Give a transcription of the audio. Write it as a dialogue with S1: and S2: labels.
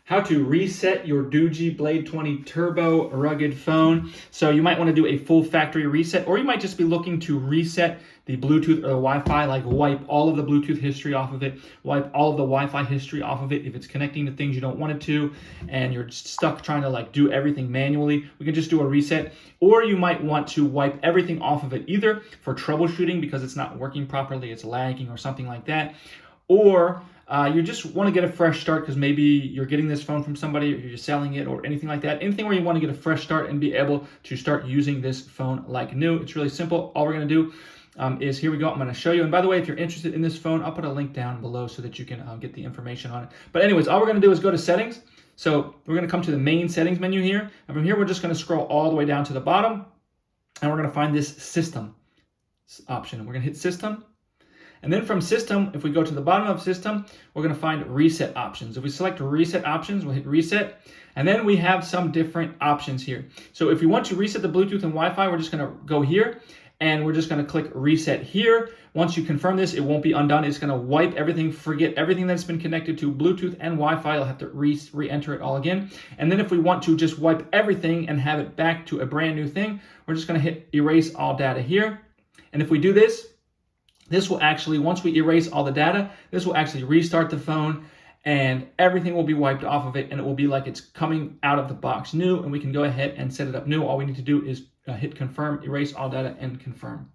S1: How to reset your DOOGEE Blade 20 Turbo rugged phone. So you might want to do a full factory reset, or you might just be looking to reset the Bluetooth or the Wi-Fi, like wipe all of the Bluetooth history off of it, wipe all of the Wi-Fi history off of it. If it's connecting to things you don't want it to, and you're stuck trying to like do everything manually, we can just do a reset. Or you might want to wipe everything off of it, either for troubleshooting because it's not working properly, it's lagging or something like that, or you just want to get a fresh start because maybe you're getting this phone from somebody or you're selling it or anything like that. Anything where you want to get a fresh start and be able to start using this phone like new. It's really simple. All we're going to do is, here we go. I'm going to show you. And by the way, if you're interested in this phone, I'll put a link down below so that you can get the information on it. But anyways, all we're going to do is go to settings. So we're going to come to the main settings menu here. And from here, we're just going to scroll all the way down to the bottom. And we're going to find this system option. We're going to hit system. And then from system, if we go to the bottom of system, we're going to find reset options. If we select reset options, we'll hit reset. And then we have some different options here. So if we want to reset the Bluetooth and Wi-Fi, we're just going to go here and we're just going to click reset here. Once you confirm this, it won't be undone. It's going to wipe everything, forget everything that's been connected to Bluetooth and Wi-Fi. You'll have to re-enter it all again. And then if we want to just wipe everything and have it back to a brand new thing, we're just going to hit erase all data here. And if we do this, this will actually, once we erase all the data, this will actually restart the phone and everything will be wiped off of it and it will be like it's coming out of the box new, and we can go ahead and set it up new. All we need to do is hit confirm, erase all data, and confirm.